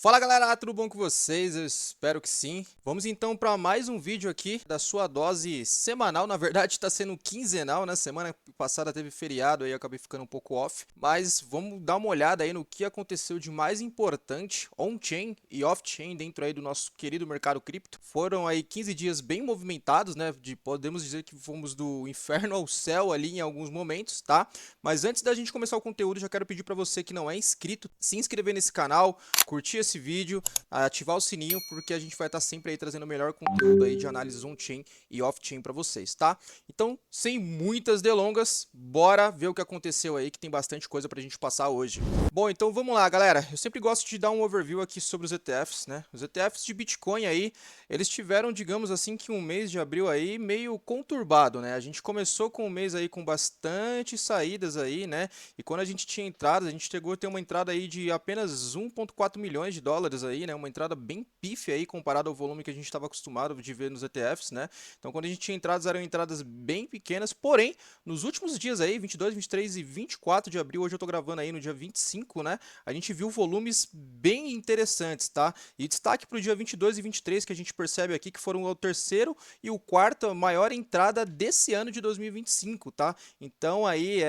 Fala galera, tudo bom com vocês? Eu espero que sim. Vamos então para mais um vídeo aqui da sua dose semanal. Na verdade está sendo quinzenal, né? Semana passada teve feriado aí, eu acabei ficando um pouco off. Mas vamos dar uma olhada aí no que aconteceu de mais importante on-chain e off-chain dentro aí do nosso querido mercado cripto. Foram aí 15 dias bem movimentados, né? Podemos dizer que fomos do inferno ao céu ali em alguns momentos, tá? Mas antes da gente começar o conteúdo, já quero pedir para você que não é inscrito, se inscrever nesse canal, curtir esse vídeo, ativar o sininho, porque a gente vai estar sempre aí trazendo o melhor conteúdo aí de análise on-chain e off-chain para vocês, tá? Então, sem muitas delongas, bora ver o que aconteceu aí, que tem bastante coisa para a gente passar hoje. Bom, então vamos lá, galera. Eu sempre gosto de dar um overview aqui sobre os ETFs, né? Os ETFs de Bitcoin aí, eles tiveram, digamos assim, que um mês de abril aí meio conturbado, né? A gente começou com um mês aí com bastante saídas aí, né? E quando a gente tinha entradas, a gente chegou a ter uma entrada aí de apenas 1,4 milhões de dólares aí, né? Uma entrada bem pífia aí comparado ao volume que a gente estava acostumado de ver nos ETFs, né? Então, quando a gente tinha entradas, eram entradas bem pequenas, porém, nos últimos dias aí, 22, 23 e 24 de abril, hoje eu tô gravando aí no dia 25, né? A gente viu volumes bem interessantes, tá? E destaque para o dia 22 e 23 que a gente percebe aqui que foram o terceiro e o quarto maior entrada desse ano de 2025, tá? Então aí,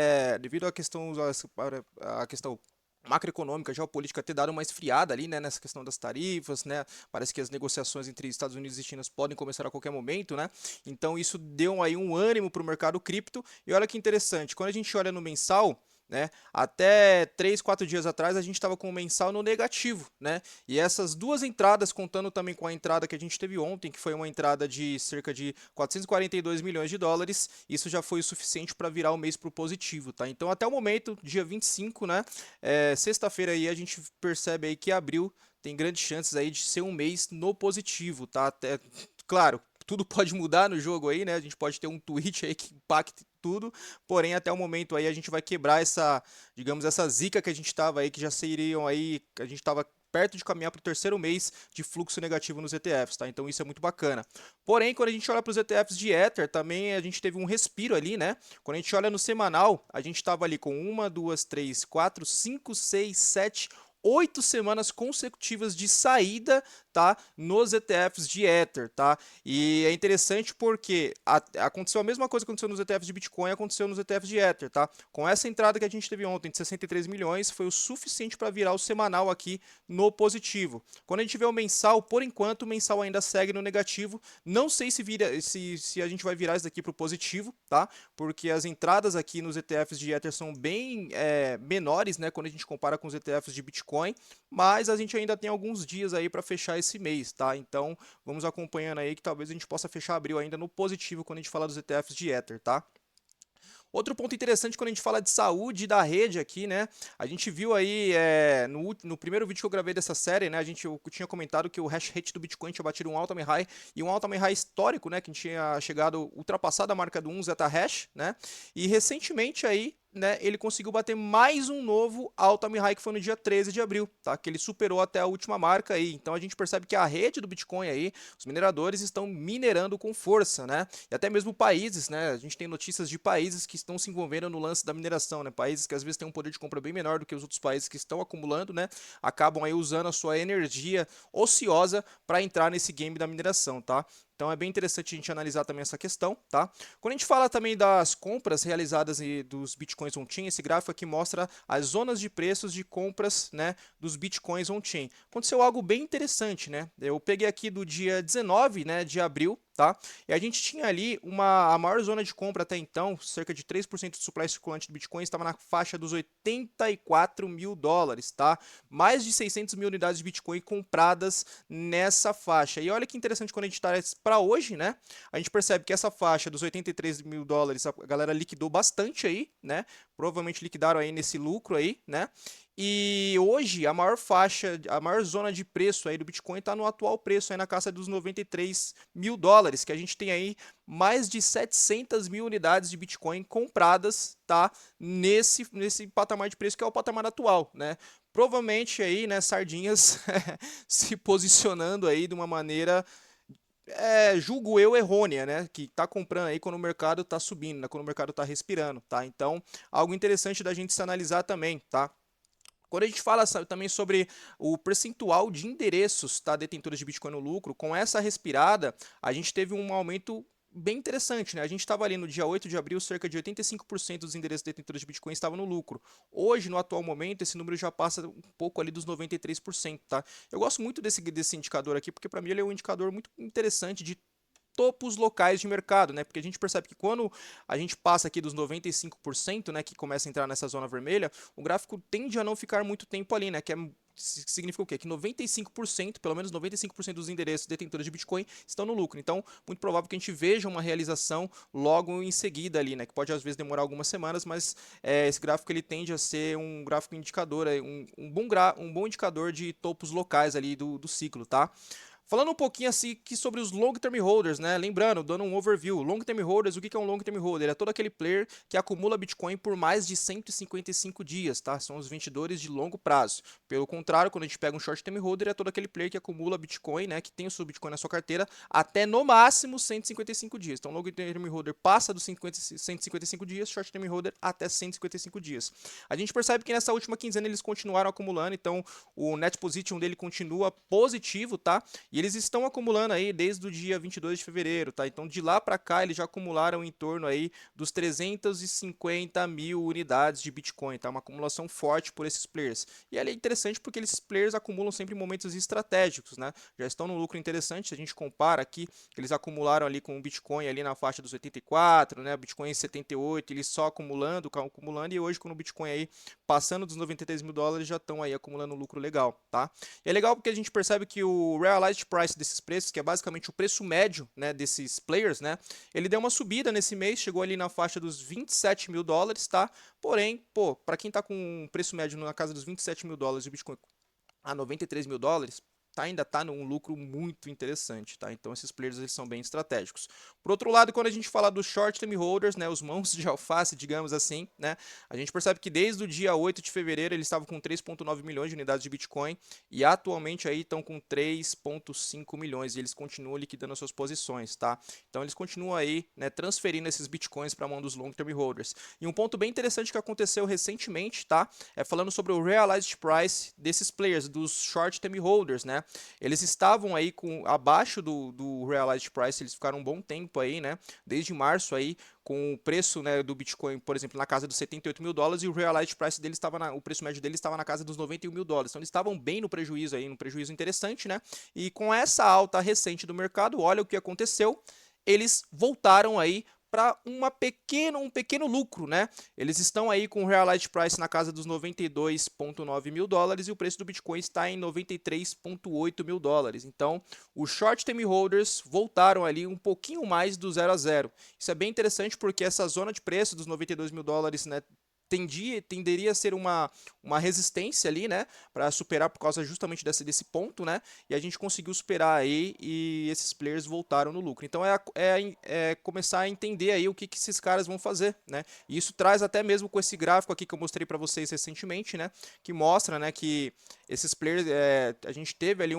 devido à questão macroeconômica, geopolítica ter dado uma esfriada ali, né, nessa questão das tarifas, né, parece que as negociações entre Estados Unidos e China podem começar a qualquer momento, né, então isso deu aí um ânimo para o mercado cripto, e olha que interessante, quando a gente olha no mensal, né, até 3, 4 dias atrás a gente estava com o mensal no negativo, né, e essas duas entradas, contando também com a entrada que a gente teve ontem, que foi uma entrada de cerca de 442 milhões de dólares, isso já foi o suficiente para virar o mês para o positivo, tá? Então até o momento, dia 25, né, sexta-feira aí a gente percebe aí que abril tem grandes chances aí de ser um mês no positivo, tá? Até, claro, tudo pode mudar no jogo aí, né? A gente pode ter um tweet aí que impacte tudo, porém até o momento aí a gente vai quebrar essa, digamos, essa zica que a gente estava aí, que já seriam aí, a gente estava perto de caminhar para o terceiro mês de fluxo negativo nos ETFs, tá? Então isso é muito bacana. Porém, quando a gente olha para os ETFs de Ether, também a gente teve um respiro ali, né? Quando a gente olha no semanal, a gente estava ali com uma, duas, três, quatro, cinco, seis, sete, 8 semanas consecutivas de saída, tá, nos ETFs de Ether, tá? E é interessante porque aconteceu a mesma coisa que aconteceu nos ETFs de Bitcoin, aconteceu nos ETFs de Ether, tá? Com essa entrada que a gente teve ontem de 63 milhões, foi o suficiente para virar o semanal aqui no positivo. Quando a gente vê o mensal, por enquanto o mensal ainda segue no negativo. Não sei se a gente vai virar isso daqui para o positivo, tá? Porque as entradas aqui nos ETFs de Ether são bem menores, né? Quando a gente compara com os ETFs de Bitcoin, mas a gente ainda tem alguns dias aí para fechar esse mês, tá? Então vamos acompanhando aí que talvez a gente possa fechar abril ainda no positivo quando a gente fala dos ETFs de Ether, tá? Outro ponto interessante quando a gente fala de saúde da rede aqui, né? A gente viu aí no primeiro vídeo que eu gravei dessa série, né? Eu tinha comentado que o hash rate do Bitcoin tinha batido um all-time high e um all-time high histórico, né? Que tinha chegado, ultrapassado a marca do 1 Zeta-hash, né? E recentemente aí, né, ele conseguiu bater mais um novo all-time high que foi no dia 13 de abril, tá? Que ele superou até a última marca aí. Então a gente percebe que a rede do Bitcoin aí, os mineradores estão minerando com força, né? E até mesmo países, né? A gente tem notícias de países que estão se envolvendo no lance da mineração, né? Países que às vezes têm um poder de compra bem menor do que os outros países que estão acumulando, né? Acabam aí usando a sua energia ociosa para entrar nesse game da mineração, tá? Então é bem interessante a gente analisar também essa questão, tá? Quando a gente fala também das compras realizadas dos bitcoins on-chain, esse gráfico aqui mostra as zonas de preços de compras, né, dos bitcoins on-chain. Aconteceu algo bem interessante, né? Eu peguei aqui do dia 19, né, de abril, tá? E a gente tinha ali a maior zona de compra até então, cerca de 3% do supply circulante do Bitcoin estava na faixa dos 84 mil dólares, tá? Mais de 600 mil unidades de Bitcoin compradas nessa faixa. E olha que interessante quando a gente traz para hoje, né? A gente percebe que essa faixa dos 83 mil dólares, a galera liquidou bastante aí, né? Provavelmente liquidaram aí nesse lucro aí, né? E hoje a maior faixa, a maior zona de preço aí do Bitcoin está no atual preço aí na casa dos 93 mil dólares, que a gente tem aí mais de 700 mil unidades de Bitcoin compradas, tá? Nesse patamar de preço que é o patamar atual, né? Provavelmente aí, né, sardinhas se posicionando aí de uma maneira julgo eu, errônea, né? Que tá comprando aí quando o mercado tá subindo, né? Quando o mercado tá respirando, tá? Então, algo interessante da gente se analisar também, tá? Quando a gente fala também sobre o percentual de endereços, tá, detentores de Bitcoin no lucro, com essa respirada, a gente teve um aumento bem interessante, né? A gente estava ali no dia 8 de abril, cerca de 85% dos endereços detentores de Bitcoin estavam no lucro. Hoje, no atual momento, esse número já passa um pouco ali dos 93%, tá? Eu gosto muito desse indicador aqui, porque para mim ele é um indicador muito interessante de topos locais de mercado, né? Porque a gente percebe que quando a gente passa aqui dos 95%, né, que começa a entrar nessa zona vermelha, o gráfico tende a não ficar muito tempo ali, né? Que significa o quê? Que 95%, pelo menos 95% dos endereços detentores de Bitcoin estão no lucro. Então, muito provável que a gente veja uma realização logo em seguida ali, né? Que pode às vezes demorar algumas semanas, mas esse gráfico ele tende a ser um gráfico indicador, um bom indicador de topos locais ali do ciclo, tá? Falando um pouquinho assim aqui sobre os long term holders, né? Lembrando, dando um overview, long term holders, o que é um long term holder? É todo aquele player que acumula Bitcoin por mais de 155 dias, tá? São os vendedores de longo prazo. Pelo contrário, quando a gente pega um short term holder, é todo aquele player que acumula Bitcoin, né? Que tem o seu Bitcoin na sua carteira até no máximo 155 dias. Então, long term holder passa dos 155 dias, short term holder até 155 dias. A gente percebe que nessa última quinzena eles continuaram acumulando, então o net position dele continua positivo, tá? E eles estão acumulando aí desde o dia 22 de fevereiro, tá? Então de lá para cá eles já acumularam em torno aí dos 350 mil unidades de Bitcoin, tá? Uma acumulação forte por esses players. E é interessante porque esses players acumulam sempre em momentos estratégicos, né? Já estão no lucro interessante, se a gente compara aqui, eles acumularam ali com o Bitcoin ali na faixa dos 84, né? Bitcoin em 78, eles só acumulando, e hoje com o Bitcoin aí passando dos 93 mil dólares já estão aí acumulando lucro legal, tá? E é legal porque a gente percebe que o realized price desses preços, que é basicamente o preço médio, né, desses players, né, ele deu uma subida nesse mês, chegou ali na faixa dos 27 mil dólares, tá? Porém, pô, para quem tá com um preço médio na casa dos 27 mil dólares e o Bitcoin a 93 mil dólares, ainda está num lucro muito interessante, tá? Então esses players eles são bem estratégicos. Por outro lado, quando a gente fala dos short term holders, né, os mãos de alface, digamos assim, né, a gente percebe que desde o dia 8 de fevereiro eles estavam com 3,9 milhões de unidades de Bitcoin e atualmente aí estão com 3,5 milhões e eles continuam liquidando as suas posições, tá? Então eles continuam aí, né, transferindo esses Bitcoins para a mão dos long term holders. E um ponto bem interessante que aconteceu recentemente, tá? É falando sobre o realized price desses players, dos short term holders, né? Eles estavam aí abaixo do realized price, eles ficaram um bom tempo aí, né? Desde março aí, com o preço, né, do Bitcoin, por exemplo, na casa dos 78 mil dólares e o realized price dele o preço médio dele estava na casa dos 91 mil dólares. Então eles estavam bem no prejuízo aí, um prejuízo interessante, né? E com essa alta recente do mercado, olha o que aconteceu. Eles voltaram aí para um pequeno lucro, né? Eles estão aí com o realized price na casa dos 92,9 mil dólares e o preço do Bitcoin está em 93,8 mil dólares. Então, os short term holders voltaram ali um pouquinho mais do 0 a 0. Isso é bem interessante porque essa zona de preço dos 92 mil dólares, né, tenderia a ser uma resistência ali, né, para superar por causa justamente desse ponto, né, e a gente conseguiu superar aí e esses players voltaram no lucro. Então é começar a entender aí o que esses caras vão fazer, né, e isso traz até mesmo com esse gráfico aqui que eu mostrei para vocês recentemente, né, que mostra, né, que esses players, a gente teve ali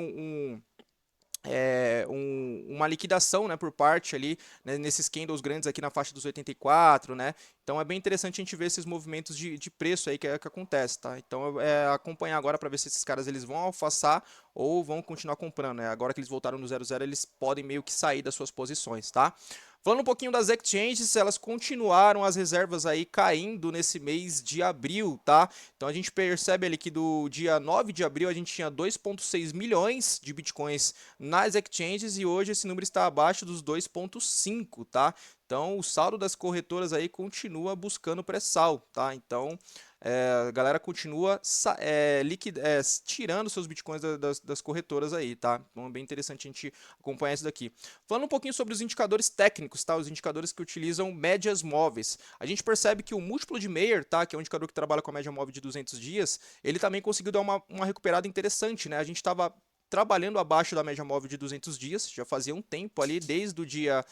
uma liquidação, né, por parte ali, né, nesses candles grandes aqui na faixa dos 84, né? Então é bem interessante a gente ver esses movimentos de preço aí que acontece, tá? Então acompanhar agora para ver se esses caras eles vão alfaçar ou vão continuar comprando, né? Agora que eles voltaram no 0,0, eles podem meio que sair das suas posições, tá? Falando um pouquinho das exchanges, elas continuaram as reservas aí caindo nesse mês de abril, tá? Então a gente percebe ali que do dia 9 de abril a gente tinha 2,6 milhões de bitcoins nas exchanges e hoje esse número está abaixo dos 2,5, tá? Então o saldo das corretoras aí continua buscando pré-sal, tá? Então a galera continua tirando seus bitcoins das corretoras aí, tá? Então é bem interessante a gente acompanhar isso daqui. Falando um pouquinho sobre os indicadores técnicos, tá? Os indicadores que utilizam médias móveis. A gente percebe que o múltiplo de Mayer, tá? Que é um indicador que trabalha com a média móvel de 200 dias, ele também conseguiu dar uma recuperada interessante, né? A gente estava trabalhando abaixo da média móvel de 200 dias, já fazia um tempo ali, desde o dia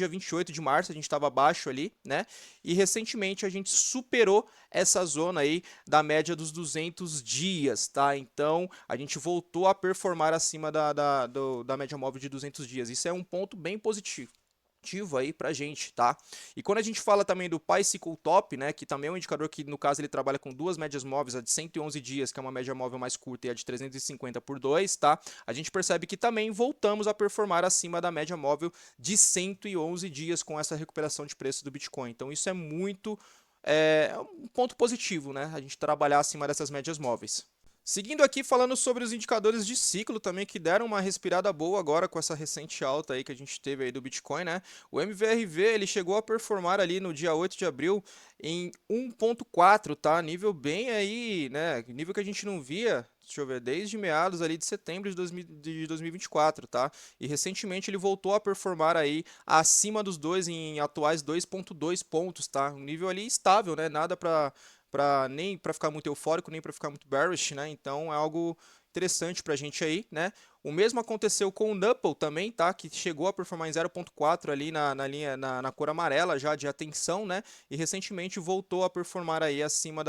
28 de março a gente estava abaixo ali, né? E recentemente a gente superou essa zona aí da média dos 200 dias, tá? Então a gente voltou a performar acima da média móvel de 200 dias. Isso é um ponto bem positivo. aí pra gente, tá? E quando a gente fala também do Bicycle Top, né, que também é um indicador que no caso ele trabalha com duas médias móveis, a de 111 dias, que é uma média móvel mais curta, e a de 350 por 2, tá? A gente percebe que também voltamos a performar acima da média móvel de 111 dias com essa recuperação de preço do Bitcoin. Então isso é muito um ponto positivo, né? A gente trabalhar acima dessas médias móveis. Seguindo aqui, falando sobre os indicadores de ciclo também, que deram uma respirada boa agora com essa recente alta aí que a gente teve aí do Bitcoin, né? O MVRV, ele chegou a performar ali no dia 8 de abril em 1.4, tá? Nível bem aí, né? Nível que a gente não via, deixa eu ver, desde meados ali de setembro de 2024, tá? E recentemente ele voltou a performar aí acima dos dois em atuais 2.2 pontos, tá? Um nível ali estável, né? Nada nem para ficar muito eufórico, nem para ficar muito bearish, né? Então é algo interessante para a gente aí, né? O mesmo aconteceu com o Nuppel também, tá? Que chegou a performar em 0.4 ali na linha, na cor amarela já de atenção, né? E recentemente voltou a performar aí acima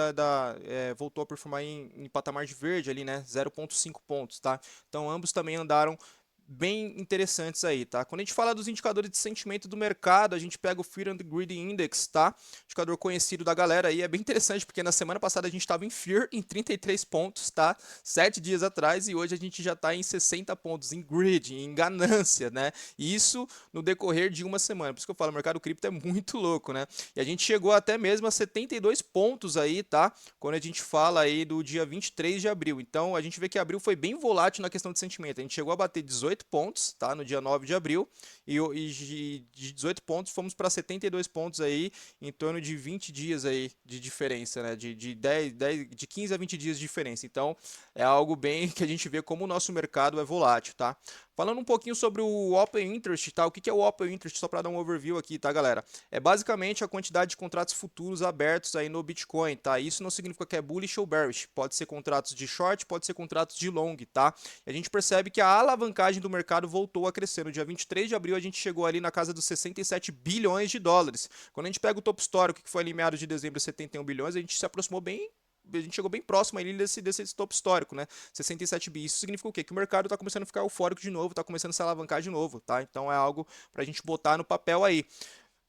voltou a performar em patamar de verde ali, né? 0.5 pontos, tá? Então ambos também andaram bem interessantes aí, tá? Quando a gente fala dos indicadores de sentimento do mercado, a gente pega o Fear and Greed Index, tá? Indicador conhecido da galera aí, é bem interessante, porque na semana passada a gente estava em Fear em 33 pontos, tá? 7 dias atrás, e hoje a gente já está em 60 pontos, em Greed, em ganância, né? E isso no decorrer de uma semana. Por isso que eu falo, o mercado cripto é muito louco, né? E a gente chegou até mesmo a 72 pontos aí, tá? Quando a gente fala aí do dia 23 de abril. Então, a gente vê que abril foi bem volátil na questão de sentimento. A gente chegou a bater 18 pontos, tá? No dia 9 de abril. E de 18 pontos fomos para 72 pontos aí, em torno de 20 dias aí de diferença, né? De 15 a 20 dias de diferença. Então, é algo bem que a gente vê como o nosso mercado é volátil, tá? Falando um pouquinho sobre o Open Interest, tá? O que é o Open Interest? Só para dar um overview aqui, tá, galera? É basicamente a quantidade de contratos futuros abertos aí no Bitcoin, tá? Isso não significa que é bullish ou bearish. Pode ser contratos de short, pode ser contratos de long, tá? E a gente percebe que a alavancagem do mercado voltou a crescer. No dia 23 de abril a gente chegou ali na casa dos 67 bilhões de dólares. Quando a gente pega o topo histórico, que foi ali em meados de dezembro, 71 bilhões, a gente se aproximou bem, a gente chegou bem próximo ali desse topo histórico, né? 67 bi. Isso significa o quê? Que o mercado está começando a ficar eufórico de novo, está começando a se alavancar de novo, tá? Então é algo para a gente botar no papel aí.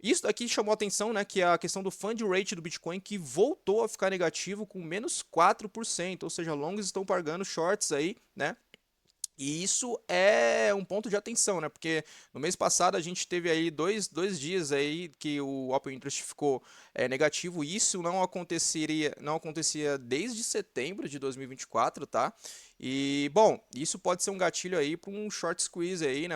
Isso daqui chamou atenção, né, que é a questão do fund rate do Bitcoin, que voltou a ficar negativo com menos 4%, ou seja, longs estão pagando shorts aí, né? E isso é um ponto de atenção, né? Porque no mês passado a gente teve aí dois dias aí que o Open Interest ficou negativo. E isso não acontecia desde setembro de 2024, tá? E, bom, isso pode ser um gatilho aí para um short squeeze aí, né?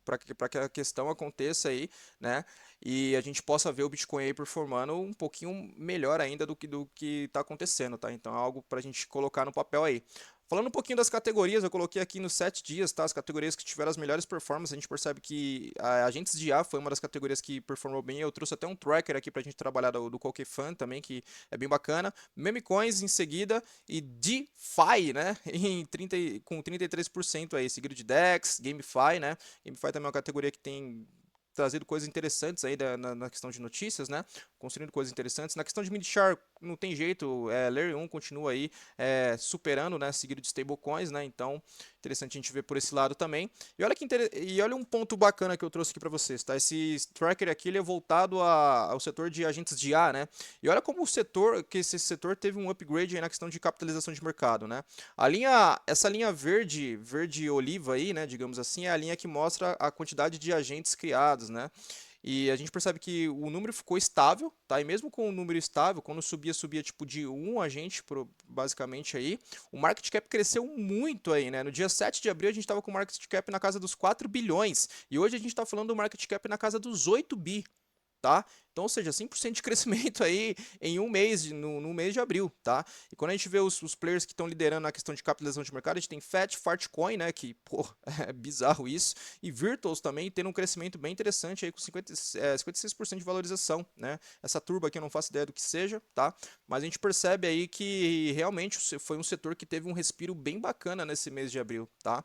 Para que a questão aconteça aí, né? E a gente possa ver o Bitcoin aí performando um pouquinho melhor ainda do que está acontecendo, tá? Então é algo para a gente colocar no papel aí. Falando um pouquinho das categorias, eu coloquei aqui nos 7 dias, tá? As categorias que tiveram as melhores performances. A gente percebe que a agentes de IA foi uma das categorias que performou bem. Eu trouxe até um tracker aqui pra gente trabalhar do Coquefan também, que é bem bacana. Meme Coins em seguida e DeFi, né? Com 33% aí, seguido de DEX, GameFi, né? GameFi também é uma categoria que tem trazido coisas interessantes aí na questão de notícias, né? Construindo coisas interessantes. Na questão de Mintchar, não tem jeito, Layer 1 continua aí superando, né? Seguido de stablecoins, né? Então, interessante a gente ver por esse lado também. E olha um ponto bacana que eu trouxe aqui para vocês, tá? Esse tracker aqui ele é voltado ao setor de agentes de IA, né? E olha como esse setor teve um upgrade aí na questão de capitalização de mercado, né? Essa linha verde oliva aí, né, digamos assim, é a linha que mostra a quantidade de agentes criados, né? E a gente percebe que o número ficou estável, tá? E mesmo com o número estável, quando subia tipo de um agente, basicamente aí, o market cap cresceu muito aí, né? No dia 7 de abril a gente estava com o market cap na casa dos 4 bilhões, e hoje a gente está falando do market cap na casa dos 8 bi, tá? Então, ou seja, 100% de crescimento aí em um mês, no mês de abril, tá? E quando a gente vê os players que estão liderando na questão de capitalização de mercado, a gente tem Fartcoin, né, que, pô, é bizarro isso, e Virtuals também tendo um crescimento bem interessante aí com 56% de valorização, né? Essa turba aqui eu não faço ideia do que seja, tá? Mas a gente percebe aí que realmente foi um setor que teve um respiro bem bacana nesse mês de abril, tá?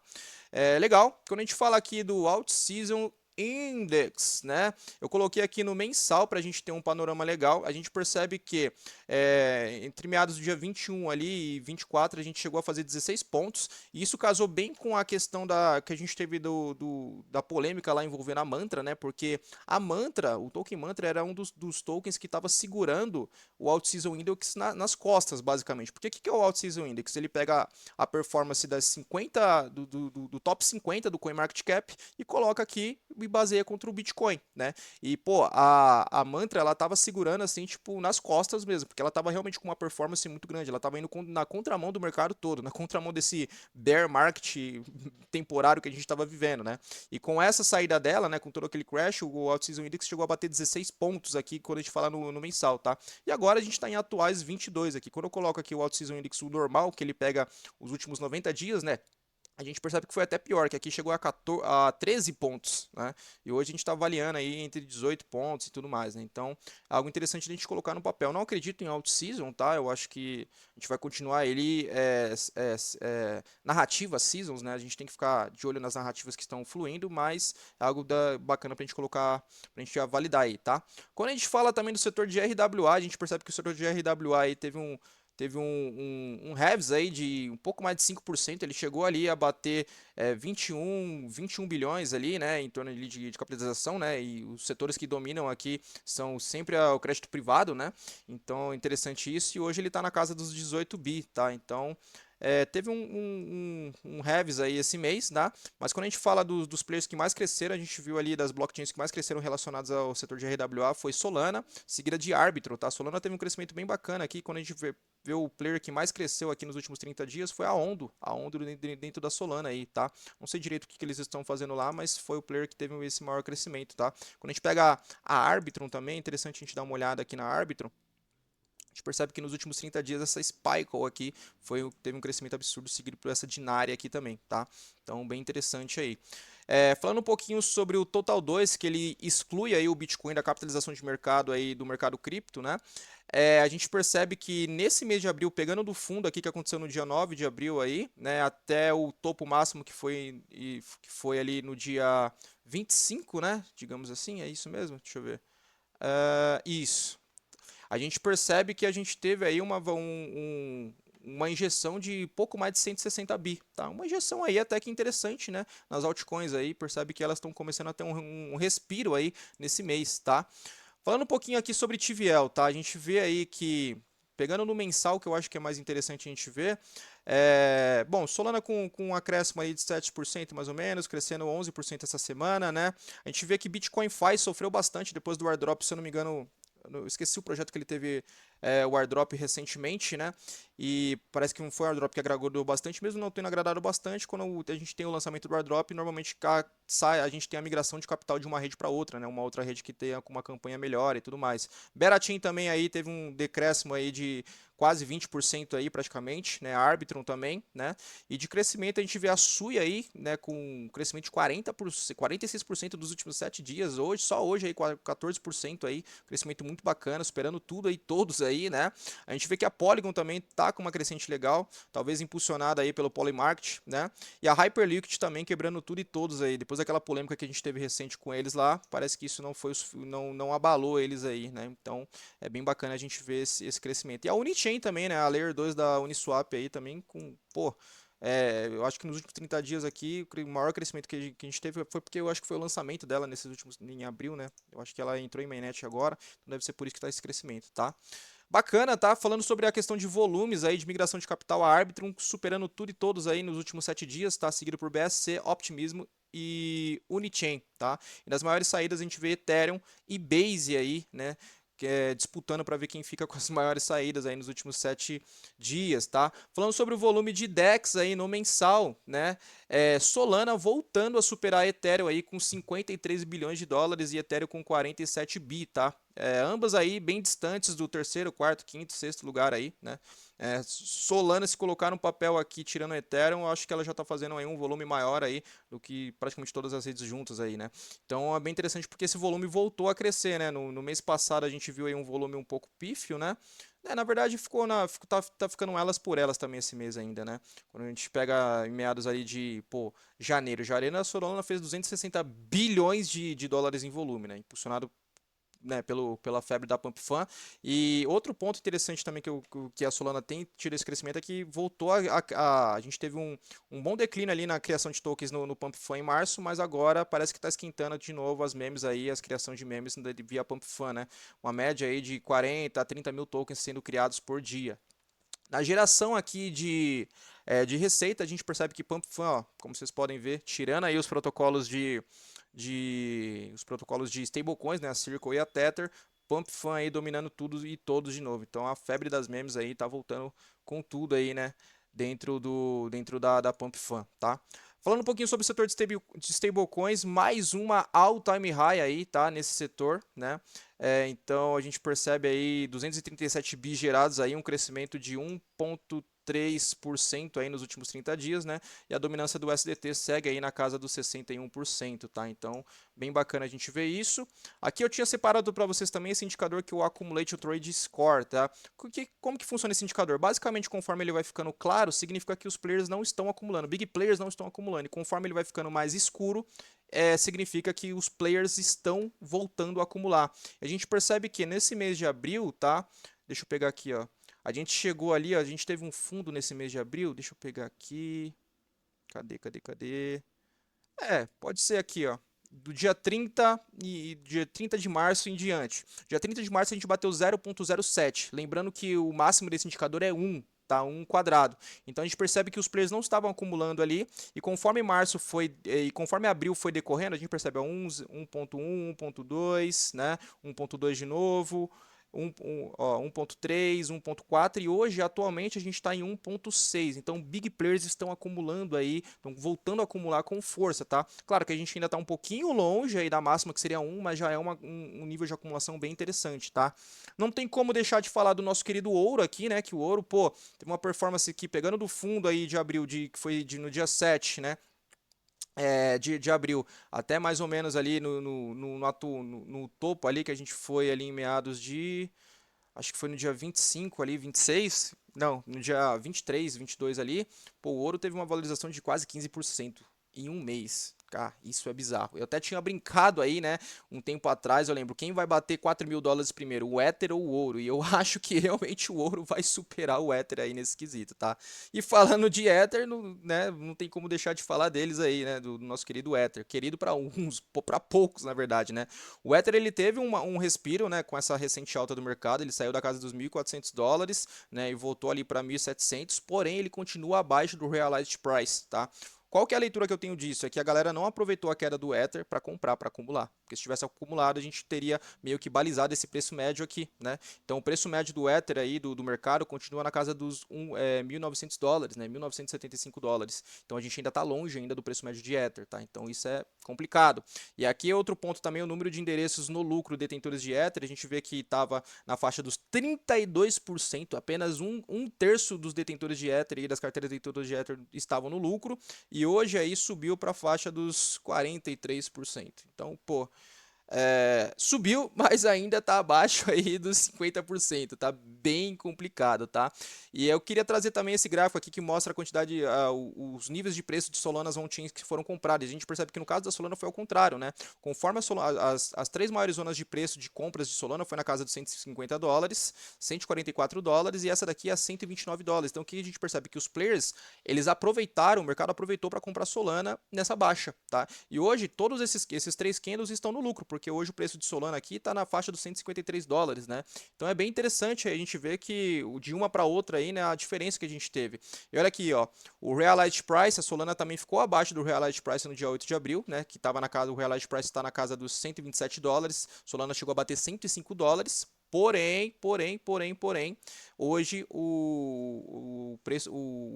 Legal, quando a gente fala aqui do Out Season Index, né? Eu coloquei aqui no mensal para a gente ter um panorama legal. A gente percebe que entre meados do dia 21 ali e 24 a gente chegou a fazer 16 pontos, e isso casou bem com a questão que a gente teve da polêmica lá envolvendo a Mantra, né? Porque a Mantra, o token Mantra, era um dos tokens que estava segurando o Out-Season Index nas costas, basicamente. Porque o que é o Out-Season Index? Ele pega a performance das 50, do top 50 do CoinMarketCap e coloca aqui e baseia contra o Bitcoin, né? E, pô, a Mantra, ela tava segurando, assim, tipo, nas costas mesmo, porque ela tava realmente com uma performance muito grande, ela tava indo na contramão do mercado todo, na contramão desse bear market temporário que a gente tava vivendo, né? E com essa saída dela, né, com todo aquele crash, o Out-Season Index chegou a bater 16 pontos aqui, quando a gente fala no mensal, tá? E agora a gente tá em atuais 22 aqui. Quando eu coloco aqui o Out-Season Index, o normal, que ele pega os últimos 90 dias, né? A gente percebe que foi até pior, que aqui chegou a 13 pontos, né? E hoje a gente está avaliando aí entre 18 pontos e tudo mais, né? Então, é algo interessante a gente colocar no papel. Não acredito em out-season, tá? Eu acho que a gente vai continuar ele narrativa seasons, né? A gente tem que ficar de olho nas narrativas que estão fluindo, mas é algo bacana pra gente colocar, pra gente validar aí, tá? Quando a gente fala também do setor de RWA, a gente percebe que o setor de RWA aí teve um Revs aí de um pouco mais de 5%, ele chegou ali a bater 21 bilhões ali, né, em torno ali de capitalização, né, e os setores que dominam aqui são sempre o crédito privado, né, então interessante isso, e hoje ele está na casa dos 18 bi, tá, então teve um Revs aí esse mês, tá? Mas quando a gente fala dos players que mais cresceram, a gente viu ali das blockchains que mais cresceram relacionadas ao setor de RWA, foi Solana, seguida de Arbitrum, tá? Solana teve um crescimento bem bacana aqui, quando a gente vê o player que mais cresceu aqui nos últimos 30 dias foi a Ondo dentro da Solana aí, tá? Não sei direito o que eles estão fazendo lá, mas foi o player que teve esse maior crescimento, tá? Quando a gente pega a Arbitrum também, é interessante a gente dar uma olhada aqui na Arbitrum. A gente percebe que nos últimos 30 dias essa Spike aqui teve um crescimento absurdo seguido por essa Dinari aqui também, tá? Então, bem interessante aí. Falando um pouquinho sobre o Total 2, que ele exclui aí o Bitcoin da capitalização de mercado aí do mercado cripto, né? A gente percebe que nesse mês de abril, pegando do fundo aqui que aconteceu no dia 9 de abril aí, né, até o topo máximo que foi ali no dia 25, né? Digamos assim, é isso mesmo? Deixa eu ver. Isso. A gente percebe que a gente teve aí uma injeção de pouco mais de 160 bi, tá? Uma injeção aí até que interessante, né? Nas altcoins aí, percebe que elas estão começando a ter um respiro aí nesse mês, tá? Falando um pouquinho aqui sobre TVL, tá? A gente vê aí que, pegando no mensal, que eu acho que é mais interessante a gente ver, bom, Solana com um acréscimo aí de 7% mais ou menos, crescendo 11% essa semana, né? A gente vê que Bitcoin Fi sofreu bastante depois do airdrop, se eu não me engano, eu esqueci o projeto que ele teve o airdrop recentemente, né? E parece que foi um airdrop que agradou bastante, mesmo não tendo agradado bastante, quando a gente tem o lançamento do airdrop, normalmente a gente tem a migração de capital de uma rede para outra, né? Uma outra rede que tenha uma campanha melhor e tudo mais. Beratin também aí teve um decréscimo aí de quase 20% aí praticamente, né? A Arbitrum também, né? E de crescimento a gente vê a Sui aí, né, com um crescimento de 46% dos últimos 7 dias, só hoje aí 14% aí, crescimento muito bacana, superando tudo aí, todos aí, né? A gente vê que a Polygon também tá com uma crescente legal, talvez impulsionada aí pelo Polymarket, né? E a Hyperliquid também quebrando tudo e todos aí, depois daquela polêmica que a gente teve recente com eles lá, parece que isso não abalou eles aí, né? Então é bem bacana a gente ver esse crescimento. E a Unichain também, né? A Layer 2 da Uniswap aí também com, pô, eu acho que nos últimos 30 dias aqui, o maior crescimento que a gente teve foi porque eu acho que foi o lançamento dela em abril, né? Eu acho que ela entrou em mainnet agora, então deve ser por isso que tá esse crescimento, tá? Bacana, tá? Falando sobre a questão de volumes aí, de migração de capital, a Arbitrum superando tudo e todos aí nos últimos 7 dias, tá? Seguido por BSC, Optimismo e Unichain, tá? E nas maiores saídas a gente vê Ethereum e Base aí, né? Disputando para ver quem fica com as maiores saídas aí nos últimos 7 dias, tá? Falando sobre o volume de DEX aí no mensal, né? Solana voltando a superar Ethereum aí com 53 bilhões de dólares e Ethereum com 47 bi, tá? Ambas aí bem distantes do terceiro, quarto, quinto, sexto lugar aí, né? Solana, se colocar no papel aqui, tirando o Ethereum, eu acho que ela já está fazendo aí um volume maior aí do que praticamente todas as redes juntas aí, né? Então é bem interessante porque esse volume voltou a crescer, né? No mês passado a gente viu aí um volume um pouco pífio, né? Na verdade tá ficando elas por elas também esse mês ainda, né? Quando a gente pega em meados ali de, pô, janeiro, a Solana fez 260 bilhões de dólares em volume, né? Impulsionado, né, pela febre da Pump Fan. E outro ponto interessante também que a Solana tem tido esse crescimento é que voltou a gente teve um bom declínio ali na criação de tokens no Pump Fan em março, mas agora parece que está esquentando de novo as memes aí, as criação de memes via Pump Fan, né? Uma média aí de 40 a 30 mil tokens sendo criados por dia. Na geração aqui de receita, a gente percebe que Pump Fan, ó, como vocês podem ver, tirando aí os protocolos de stablecoins, né, a Circle e a Tether, Pump Fan aí dominando tudo e todos de novo. Então a febre das memes aí tá voltando com tudo aí, né, dentro da Pump Fan, tá? Falando um pouquinho sobre o setor de stablecoins, mais uma all-time high aí, tá, nesse setor, né? Então a gente percebe aí 237 bi gerados aí, um crescimento de 1,3% aí nos últimos 30 dias, né? E a dominância do USDT segue aí na casa dos 61%, tá? Então, bem bacana a gente ver isso. Aqui eu tinha separado para vocês também esse indicador que é o Accumulate Trade Score, tá? Como que funciona esse indicador? Basicamente, conforme ele vai ficando claro, significa que os players não estão acumulando, big players não estão acumulando. E conforme ele vai ficando mais escuro, significa que os players estão voltando a acumular. A gente percebe que nesse mês de abril, tá? Deixa eu pegar aqui, ó. A gente chegou ali, ó, a gente teve um fundo nesse mês de abril. Deixa eu pegar aqui. Cadê? Pode ser aqui, ó. Do dia 30 e dia 30 de março em diante. Dia 30 de março a gente bateu 0,07. Lembrando que o máximo desse indicador é 1, tá? 1 quadrado. Então a gente percebe que os players não estavam acumulando ali e conforme março foi e conforme abril foi decorrendo, a gente percebe 1.1, 1.2, né? 1.2 de novo, 1.3, 1.4 e hoje atualmente a gente está em 1.6. Então big players estão acumulando aí, estão voltando a acumular com força, tá? Claro que a gente ainda está um pouquinho longe aí da máxima que seria 1, mas já é um nível de acumulação bem interessante, tá? Não tem como deixar de falar do nosso querido ouro aqui, né? Que o ouro, pô, teve uma performance aqui pegando do fundo aí de abril, que foi no dia 7, né? De abril até mais ou menos ali no topo ali que a gente foi ali em meados de, acho que foi no dia 25 ali, 26, não, no dia 23, 22 ali, pô, o ouro teve uma valorização de quase 15% em um mês. Cara, isso é bizarro. Eu até tinha brincado aí, né, um tempo atrás, eu lembro, quem vai bater 4 mil dólares primeiro, o Ether ou o ouro? E eu acho que realmente o ouro vai superar o Ether aí nesse quesito, tá? E falando de Ether, não, né, não tem como deixar de falar deles aí, né, do nosso querido Ether. Querido para uns, para poucos, na verdade, né? O Ether ele teve um respiro, né, com essa recente alta do mercado, ele saiu da casa dos 1.400 dólares, né, e voltou ali para 1.700, porém ele continua abaixo do realized price, tá? Qual que é a leitura que eu tenho disso? É que a galera não aproveitou a queda do Ether para comprar, para acumular. Porque se tivesse acumulado, a gente teria meio que balizado esse preço médio aqui, né? Então o preço médio do Ether aí, do mercado, continua na casa dos 1.900 dólares, né? 1.975 dólares. Então a gente ainda está longe ainda do preço médio de Ether, tá? Então isso é complicado. E aqui é outro ponto também, o número de endereços no lucro detentores de Ether, a gente vê que estava na faixa dos 32%, apenas um terço dos detentores de Ether e das carteiras detentoras de Ether estavam no lucro, e hoje aí subiu para a faixa dos 43%. Então, pô, subiu, mas ainda está abaixo aí dos 50%, tá bem complicado, tá? E eu queria trazer também esse gráfico aqui que mostra a quantidade, os níveis de preço de Solanas on-chain que foram compradas. A gente percebe que no caso da Solana foi ao contrário, né? Conforme as três maiores zonas de preço de compras de Solana foi na casa dos 150 dólares, 144 dólares e essa daqui é 129 dólares. Então aqui a gente percebe que os players, eles aproveitaram, o mercado aproveitou para comprar Solana nessa baixa, tá? E hoje todos esses três candles estão no lucro, porque hoje o preço de Solana aqui está na faixa dos 153 dólares, né? Então é bem interessante a gente ver que de uma para outra aí, né, a diferença que a gente teve. E olha aqui, ó, o realized price, a Solana também ficou abaixo do realized price no dia 8 de abril, né, que estava na casa, o realized price está na casa dos 127 dólares, Solana chegou a bater 105 dólares. Porém, hoje o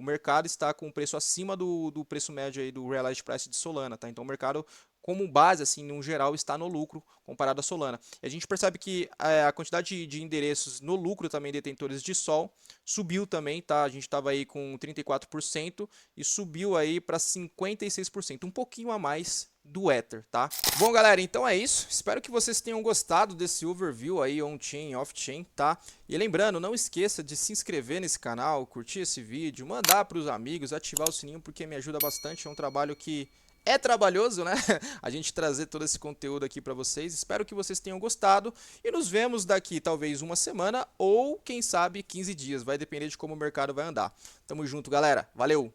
mercado está com o preço acima do preço médio aí do realized price de Solana, tá? Então o mercado como base, assim, no geral, está no lucro comparado à Solana. E a gente percebe que a quantidade de endereços no lucro também detentores de Sol subiu também, tá? A gente estava aí com 34% e subiu aí para 56%, um pouquinho a mais do Ether, tá? Bom, galera, então é isso. Espero que vocês tenham gostado desse overview aí on-chain, off-chain, tá? E lembrando, não esqueça de se inscrever nesse canal, curtir esse vídeo, mandar para os amigos, ativar o sininho porque me ajuda bastante. É um trabalho que é trabalhoso, né? A gente trazer todo esse conteúdo aqui para vocês. Espero que vocês tenham gostado e nos vemos daqui talvez uma semana ou quem sabe 15 dias. Vai depender de como o mercado vai andar. Tamo junto, galera. Valeu!